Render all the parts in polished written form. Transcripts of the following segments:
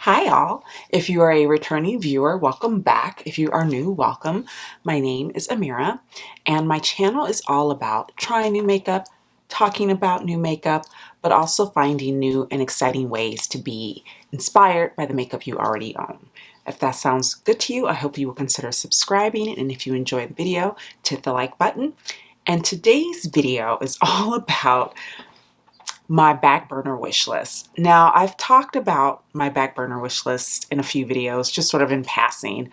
Hi all. If you are a returning viewer, welcome back. If you are new, welcome. My name is Amira and my channel is all about trying new makeup, talking about new makeup, but also finding new and exciting ways to be inspired by the makeup you already own. If that sounds good to you, I hope you will consider subscribing, and if you enjoyed the video, hit the like button. And today's video is all about my Backburner wish list. Now, I've talked about my Backburner wish list in a few videos, just sort of in passing.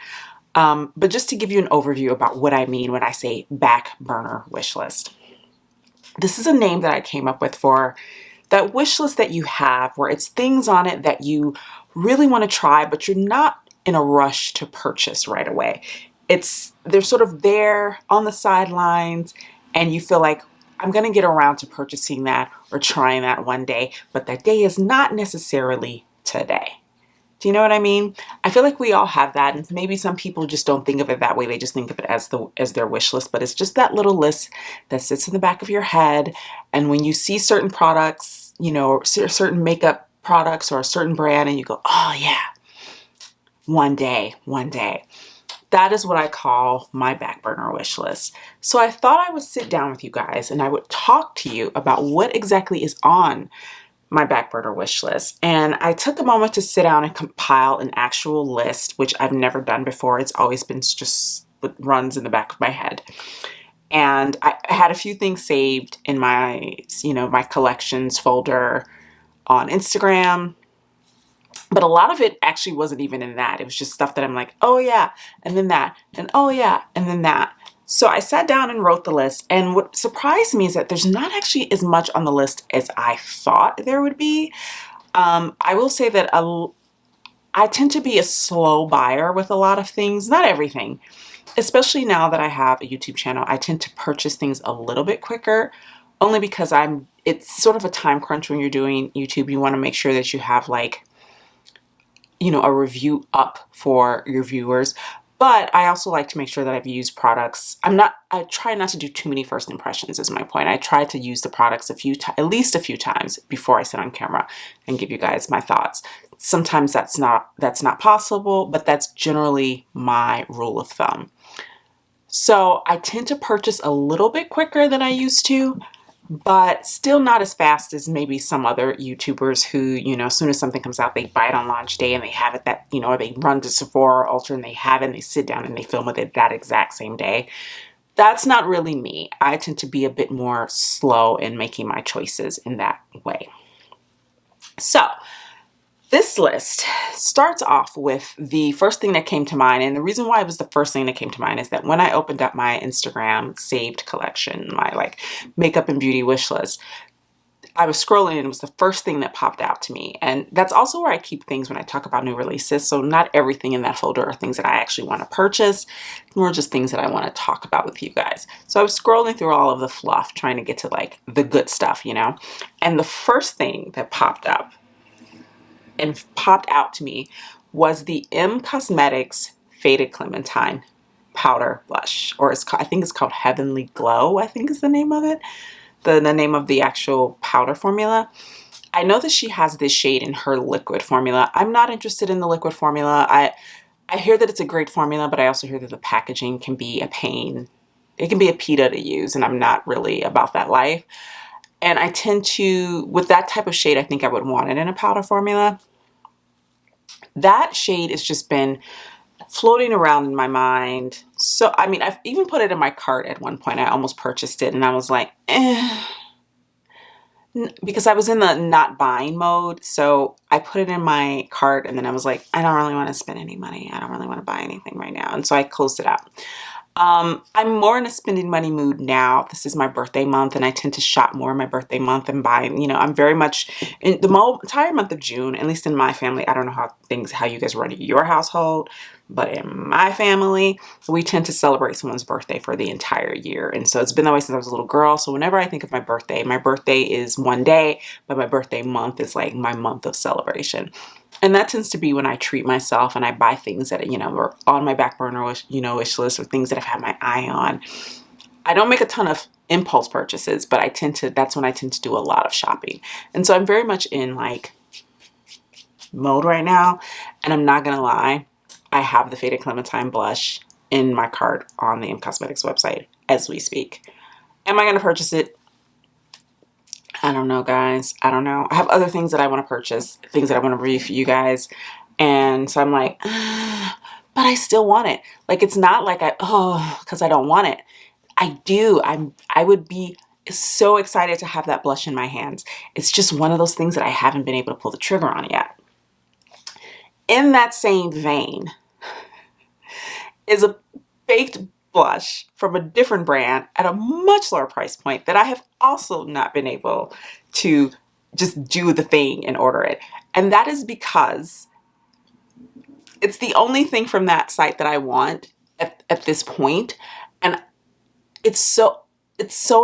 But just to give you an overview about what I mean when I say Backburner wish list. This is a name that I came up with for that wish list that you have where it's things on it that you really want to try, but you're not in a rush to purchase right away. They're sort of there on the sidelines and you feel like, I'm going to get around to purchasing that or trying that one day, but that day is not necessarily today. Do you know what I mean? I feel like we all have that, and maybe some people just don't think of it that way. They just think of it as their wish list, but it's just that little list that sits in the back of your head. And when you see certain products, you know, certain makeup products or a certain brand, and you go, oh yeah, one day. That is what I call my Backburner wish list. So I thought I would sit down with you guys and I would talk to you about what exactly is on my Backburner wish list. And I took a moment to sit down and compile an actual list, which I've never done before. It's always been just what runs in the back of my head. And I had a few things saved in my, my collections folder on Instagram. But a lot of it actually wasn't even in that. It was just stuff that I'm like, oh yeah, and then that, and oh yeah, and then that. So I sat down and wrote the list, and what surprised me is that there's not actually as much on the list as I thought there would be. I will say that I tend to be a slow buyer with a lot of things, not everything. Especially now that I have a YouTube channel, I tend to purchase things a little bit quicker, only because it's sort of a time crunch when you're doing YouTube. You want to make sure that you have like, a review up for your viewers. But I also like to make sure that I've used products. I try not to do too many first impressions is my point. I try to use the products at least a few times before I sit on camera and give you guys my thoughts. Sometimes that's not possible, but that's generally my rule of thumb. So I tend to purchase a little bit quicker than I used to, but still not as fast as maybe some other YouTubers who, as soon as something comes out, they buy it on launch day and they have it that, or they run to Sephora or Ulta and they have it and they sit down and they film with it that exact same day. That's not really me. I tend to be a bit more slow in making my choices in that way. So this list starts off with the first thing that came to mind. And the reason why it was the first thing that came to mind is that when I opened up my Instagram saved collection, my like makeup and beauty wish list, I was scrolling and it was the first thing that popped out to me. And that's also where I keep things when I talk about new releases. So not everything in that folder are things that I actually want to purchase, nor just things that I want to talk about with you guys. So I was scrolling through all of the fluff, trying to get to like the good stuff, And the first thing that popped up and popped out to me was the M Cosmetics Faded Clementine powder blush, or I think it's called Heavenly Glow, I think is the name of it, the name of the actual powder formula. I know that she has this shade in her liquid formula. I'm not interested in the liquid formula. I hear that it's a great formula, but I also hear that the packaging can be a pain. It can be a pita to use, and I'm not really about that life. And I tend to, with that type of shade, I think I would want it in a powder formula. That shade has just been floating around in my mind. So, I mean, I've even put it in my cart at one point. I almost purchased it and I was like, because I was in the not buying mode. So I put it in my cart and then I was like, I don't really want to spend any money. I don't really want to buy anything right now. And so I closed it out. I'm more in a spending money mood now. This is my birthday month and I tend to shop more in my birthday month and buy, I'm very much in the entire month of June, at least in my family. I don't know how you guys run your household, but in my family, we tend to celebrate someone's birthday for the entire year. And so it's been that way since I was a little girl. So whenever I think of my birthday is one day, but my birthday month is like my month of celebration. And that tends to be when I treat myself and I buy things that, are on my Backburner wish list, or things that I've had my eye on. I don't make a ton of impulse purchases, but that's when I tend to do a lot of shopping. And so I'm very much in like mode right now. And I'm not gonna lie, I have the Faded Clementine blush in my cart on the M Cosmetics website as we speak. Am I gonna purchase it? I don't know, guys. I don't know. I have other things that I want to purchase, things that I want to review for you guys. And so I'm like, but I still want it. Like, it's not like because I don't want it. I do. I would be so excited to have that blush in my hands. It's just one of those things that I haven't been able to pull the trigger on yet. In that same vein is a baked blush from a different brand at a much lower price point that I have also not been able to just do the thing and order it. And that is because it's the only thing from that site that I want at this point. And it's so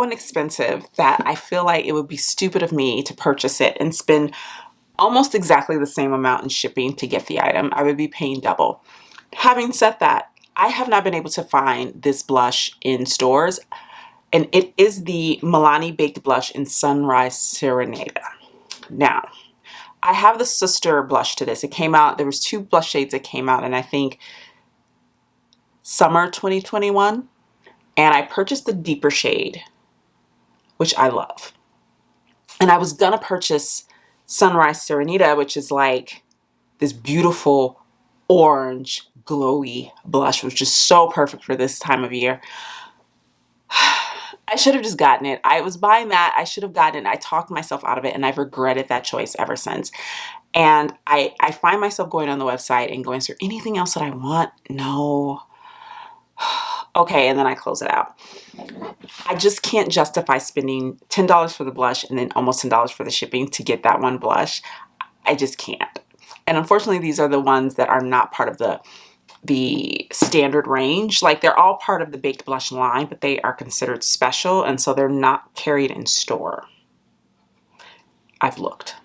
inexpensive that I feel like it would be stupid of me to purchase it and spend almost exactly the same amount in shipping to get the item. I would be paying double. Having said that, I have not been able to find this blush in stores, and it is the Milani Baked Blush in Sunrise Serenade. Now, I have the sister blush to this. It came out, there was 2 blush shades that came out, and I think summer 2021, and I purchased the deeper shade, which I love. And I was gonna purchase Sunrise Serenade, which is like this beautiful orange glowy blush, which is so perfect for this time of year. I should have just gotten it. I was buying that. I should have gotten it. I talked myself out of it, and I've regretted that choice ever since. And I find myself going on the website and going, is there anything else that I want? No. Okay, and then I close it out. I just can't justify spending $10 for the blush and then almost $10 for the shipping to get that one blush. I just can't. And unfortunately, these are the ones that are not part of the standard range. Like, they're all part of the baked blush line, but they are considered special, and so they're not carried in store. I've looked.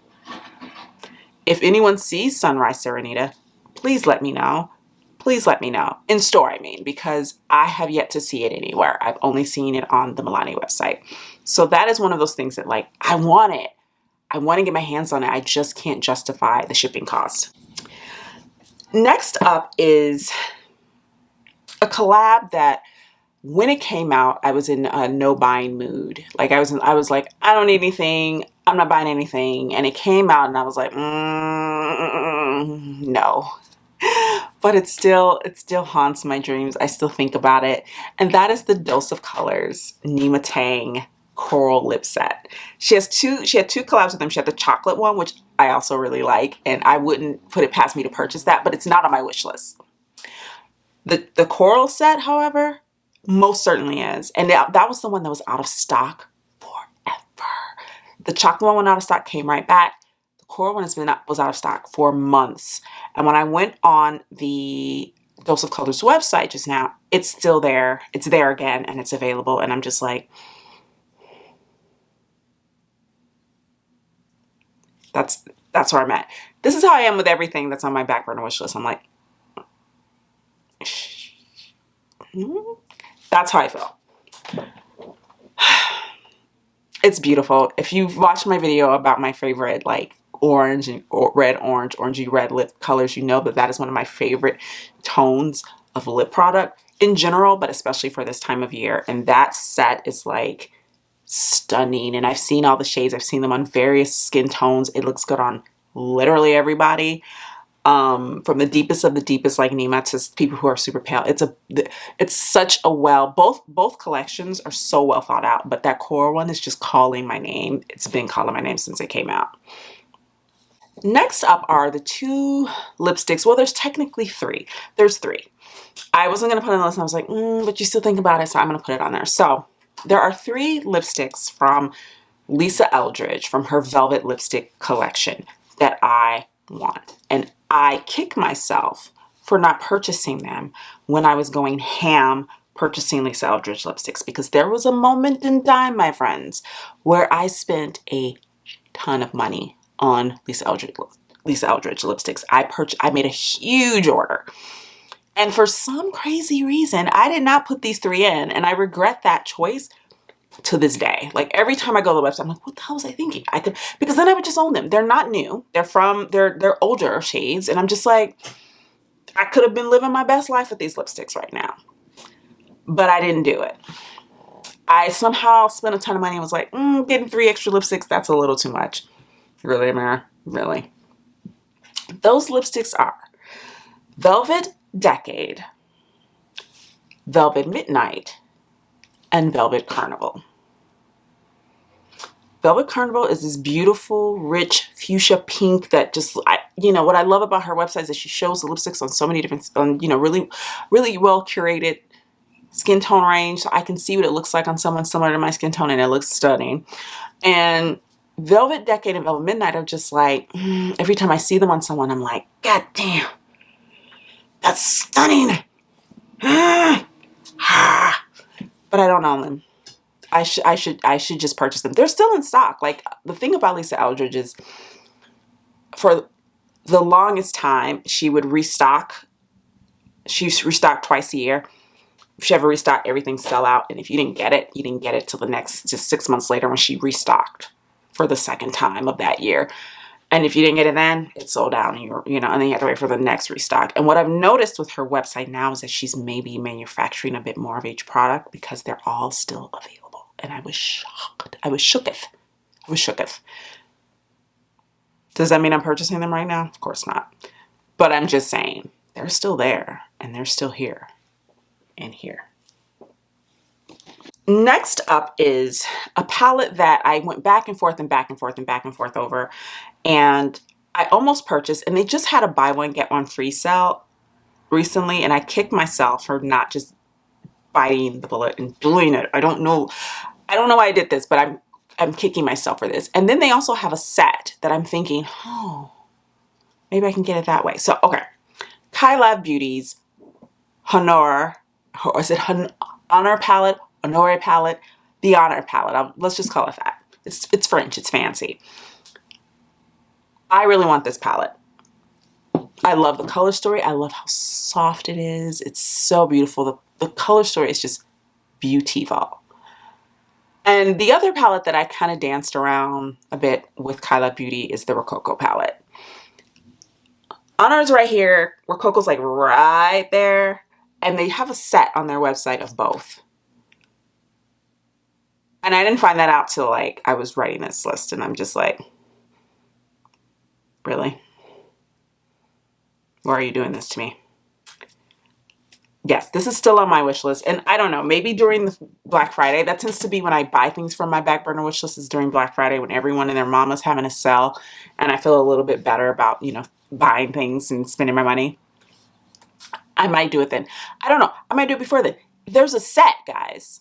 If anyone sees Sunrise Serenade, please let me know. Please let me know. In store, I mean, because I have yet to see it anywhere. I've only seen it on the Milani website. So that is one of those things that, like, I want it. I want to get my hands on it. I just can't justify the shipping cost. Next up is a collab that when it came out, I was in a no buying mood. Like, I was like, I don't need anything. I'm not buying anything. And it came out and I was like, no. But it still haunts my dreams. I still think about it. And that is the Dose of Colors Nema Tang Coral Lip Set. She had two collabs with them. She had the chocolate one, which I also really like, and I wouldn't put it past me to purchase that, but it's not on my wish list. The coral set, however, most certainly is. And that was the one that was out of stock forever. The chocolate one went out of stock, came right back. The coral one was out of stock for months. And when I went on the Dose of Colors website just now, it's still there. It's there again, and it's available. And I'm just like, that's where I'm at. This is how I am with everything that's on my Backburner wish list. I'm like, that's how I feel. It's beautiful. If you've watched my video about my favorite, like, orange and orangey red lip colors, you know that is one of my favorite tones of lip product in general, but especially for this time of year. And that set is like stunning. And I've seen all the shades. I've seen them on various skin tones. It looks good on literally everybody. From the deepest of the deepest, like Nema, to people who are super pale. It's such a both collections are so well thought out, but that coral one is just calling my name. It's been calling my name since it came out. Next up are the 2 lipsticks. Well, there's technically 3. There's 3. I wasn't going to put it on the list, and I was like, but you still think about it, so I'm going to put it on there. So there are 3 lipsticks from Lisa Eldridge from her Velvet Lipstick collection that I want. And I kick myself for not purchasing them when I was going ham purchasing Lisa Eldridge lipsticks, because there was a moment in time, my friends, where I spent a ton of money on Lisa Eldridge lipsticks. I made a huge order. And for some crazy reason, I did not put these 3 in, and I regret that choice. to this day. Like every time I go to the website, I'm like, what the hell was I thinking? I could, because then I would just own them. They're not new. They're older shades. And I'm just like, I could have been living my best life with these lipsticks right now, but I didn't do it. I somehow spent a ton of money and was like, getting 3 extra lipsticks, that's a little too much. Really, Amara? Really? Those lipsticks are Velvet Decade, Velvet Midnight, and Velvet Carnival. Velvet Carnival is this beautiful, rich fuchsia pink that just, you know, what I love about her website is that she shows the lipsticks on so many different, you know, really, really well curated skin tone range. So I can see what it looks like on someone similar to my skin tone, and it looks stunning. And Velvet Decade and Velvet Midnight are just like, every time I see them on someone, I'm like, God damn, that's stunning. But I don't own them. I should just purchase them. They're still in stock. Like, the thing about Lisa Eldridge is, for the longest time, she would restock. She restocked twice a year. If she ever restocked, everything sell out. And if you didn't get it, you didn't get it till the next, just 6 months later when she restocked for the second time of that year. And if you didn't get it then, it sold out, and you know, and then you have to wait for the next restock. And what I've noticed with her website now is that she's maybe manufacturing a bit more of each product because they're all still available. And I was shocked. I was shooketh. I was shooketh. Does that mean I'm purchasing them right now? Of course not. But I'm just saying, they're still there, and they're still here and here. Next up is a palette that I went back and forth and back and forth and back and forth over, and I almost purchased, and they just had a buy one get one free sale recently, and I kicked myself for not just biting the bullet and doing it. I don't know why I did this, but I'm kicking myself for this. And then they also have a set that I'm thinking, oh, maybe I can get it that way. So, okay. Kyla Beauty's Honor, or is it Honor palette, Honore palette, the Honor palette. Let's just call it that. It's French, it's fancy. I really want this palette. I love the color story. I love how soft it is. It's so beautiful. The color story is just beautiful. And the other palette that I kind of danced around a bit with Kyla Beauty is the Rococo palette. Honor's right here. Rococo's like right there. And they have a set on their website of both. And I didn't find that out till like I was writing this list, and I'm just like, really? Why are you doing this to me? Yes, this is still on my wish list. And I don't know, maybe during the Black Friday, that tends to be when I buy things from my Backburner wish list, is during Black Friday when everyone and their mama's having a sale. And I feel a little bit better about, you know, buying things and spending my money. I might do it then. I don't know. I might do it before then. There's a set, guys.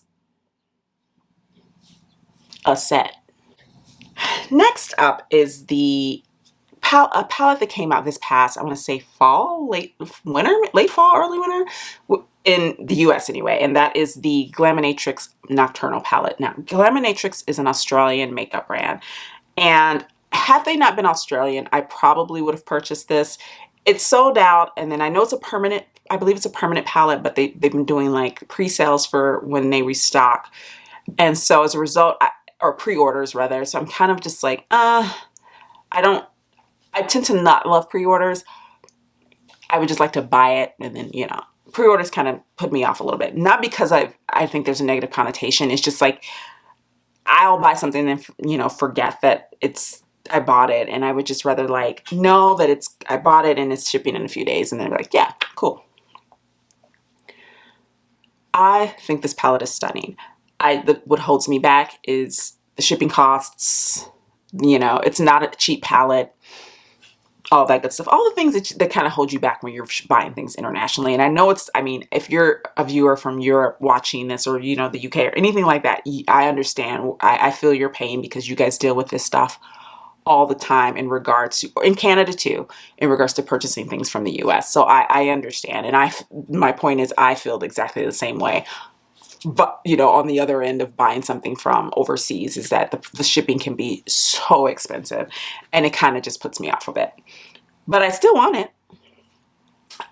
A set. Next up is a palette that came out this past, I want to say fall, late fall, early winter, in the US anyway, and that is the Glaminatrix Nocturnal palette. Now, Glaminatrix is an Australian makeup brand, and had they not been Australian, I probably would have purchased this. It's sold out, and then I know it's a permanent, I believe it's a permanent palette, but they've been doing like pre-sales for when they restock. And so as a result, or pre-orders rather, so I'm kind of just like, I tend to not love pre-orders. I would just like to buy it, and then, you know, pre-orders kind of put me off a little bit. Not because I think there's a negative connotation. It's just like, I'll buy something and, you know, forget that I bought it, and I would just rather like know that I bought it and it's shipping in a few days, and then be like, yeah, cool. I think this palette is stunning. What holds me back is the shipping costs. You know, it's not a cheap palette. All that good stuff. All the things that kind of hold you back when you're buying things internationally. And I know I mean, if you're a viewer from Europe watching this, or, you know, the UK or anything like that, I understand. I feel your pain because you guys deal with this stuff all the time in regards to, in Canada too, in regards to purchasing things from the US. So I understand. And my point is, I feel exactly the same way. But, you know, on the other end of buying something from overseas is that the shipping can be so expensive, and it kind of just puts me off a bit. But I still want it.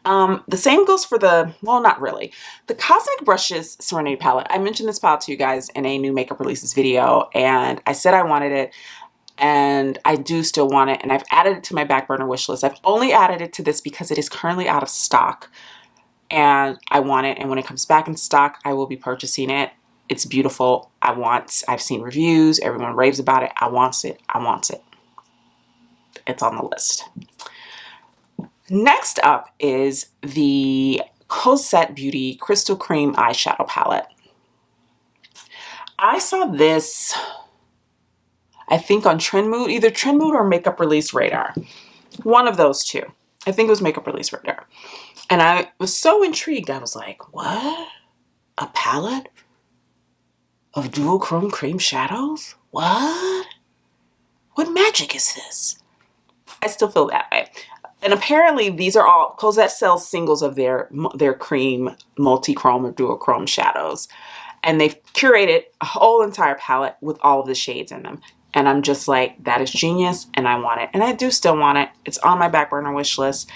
The same goes for the, well, not really. The Cosmic Brushes Serenade palette. I mentioned this palette to you guys in a new makeup releases video, and I said I wanted it, and I do still want it, and I've added it to my back burner wish list. I've only added it to this because it is currently out of stock, and I want it, and when it comes back in stock, I will be purchasing it. It's beautiful. I've seen reviews. Everyone raves about it. I want it. I want it. It's on the list. Next up is the Cosette Beauty Crystal Cream Eyeshadow Palette. I saw this, I think on Trend Mood, either Trend Mood or Makeup Release Radar. One of those two. I think it was Makeup Release Radar. And I was so intrigued. I was like, what? A palette of dual chrome cream shadows? What? What magic is this? I still feel that way. And apparently these are all, Cosette sells singles of their cream multi-chrome or dual chrome shadows. And they've curated a whole entire palette with all of the shades in them. And I'm just like, that is genius, and I want it. And I do still want it. It's on my back burner wish list.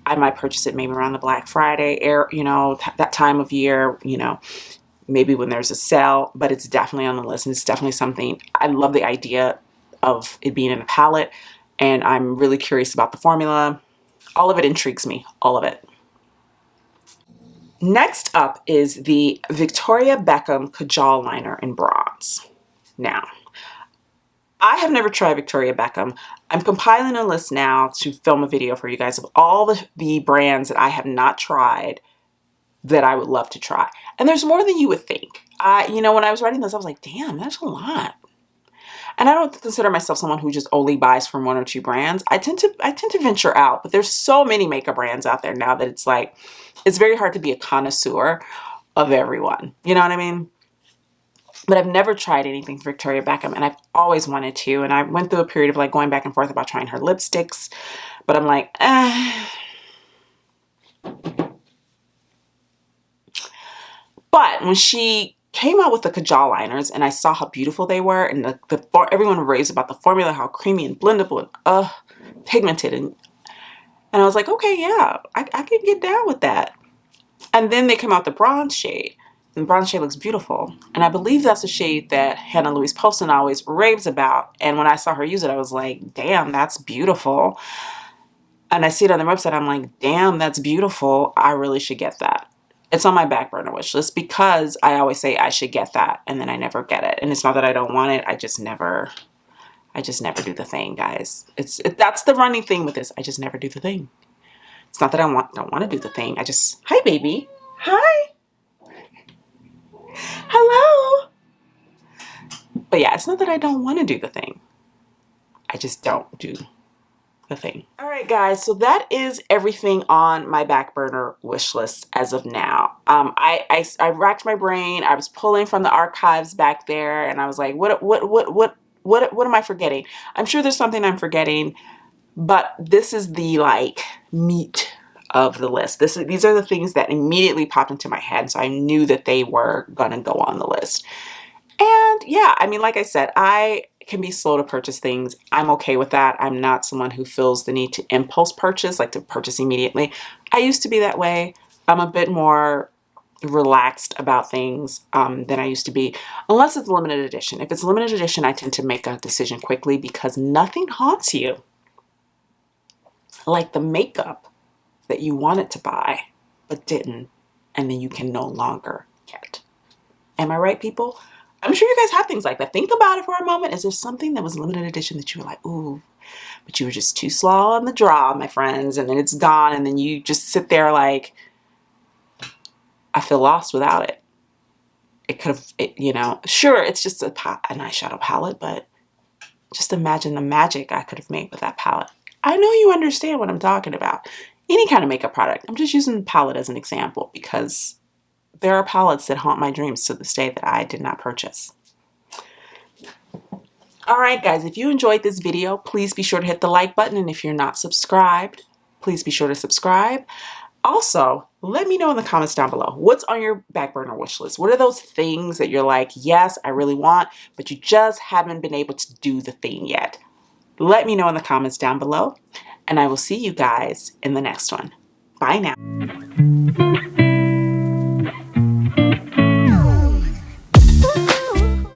I might purchase it maybe around the Black Friday, you know, that time of year, you know, maybe when there's a sale, but it's definitely on the list, and it's definitely something. I love the idea of it being in a palette, and I'm really curious about the formula. All of it intrigues me, all of it. Next up is the Victoria Beckham Kajal Liner in Bronze. Now, I have never tried Victoria Beckham. I'm compiling a list now to film a video for you guys of all the brands that I have not tried that I would love to try. And there's more than you would think. You know, when I was writing this, I was like, damn, that's a lot. And I don't consider myself someone who just only buys from one or two brands. I tend to venture out, but there's so many makeup brands out there now that it's like, it's very hard to be a connoisseur of everyone. You know what I mean? But I've never tried anything from Victoria Beckham, and I've always wanted to. And I went through a period of like going back and forth about trying her lipsticks, but I'm like, But when she came out with the Kajal liners and I saw how beautiful they were, and everyone raves about the formula, how creamy and blendable and pigmented, and I was like, okay, yeah, I can get down with that. And then they come out the bronze shade, and the bronze shade looks beautiful, and I believe that's the shade that Hannah Louise Poston always raves about. And when I saw her use it, I was like, damn, that's beautiful. And I see it on their website, I'm like, damn, that's beautiful. I really should get that. It's on my back burner wish list because I always say I should get that, and then I never get it. And it's not that I don't want it. I just never do the thing, guys. That's the running thing with this. I just never do the thing. It's not that I don't want to do the thing. Hi, baby. Hi. Hello. But yeah, it's not that I don't want to do the thing. I just don't do the thing. All right, guys, so that is everything on my back burner wish list as of now. I racked my brain. I was pulling from the archives back there, and I was like, what am I forgetting? I'm sure there's something I'm forgetting, but this is the like meat of the list. These are the things that immediately popped into my head, so I knew that they were gonna go on the list. And yeah, I mean, like I said, I can be slow to purchase things. I'm okay with that. I'm not someone who feels the need to impulse purchase, like to purchase immediately. I used to be that way. I'm a bit more relaxed about things than I used to be, unless it's limited edition. If it's limited edition, I tend to make a decision quickly because nothing haunts you like the makeup that you wanted to buy but didn't, and then you can no longer get. Am I right, people? I'm sure you guys have things like that. Think about it for a moment. Is there something that was limited edition that you were like, ooh, but you were just too slow on the draw, my friends, and then it's gone, and then you just sit there like, I feel lost without it. It could have, you know, sure, it's just an eyeshadow palette, but just imagine the magic I could have made with that palette. I know you understand what I'm talking about. Any kind of makeup product. I'm just using the palette as an example because there are palettes that haunt my dreams to this day that I did not purchase. All right, guys, if you enjoyed this video, please be sure to hit the like button. And if you're not subscribed, please be sure to subscribe. Also, let me know in the comments down below, what's on your back burner wish list? What are those things that you're like, yes, I really want, but you just haven't been able to do the thing yet? Let me know in the comments down below, and I will see you guys in the next one. Bye now.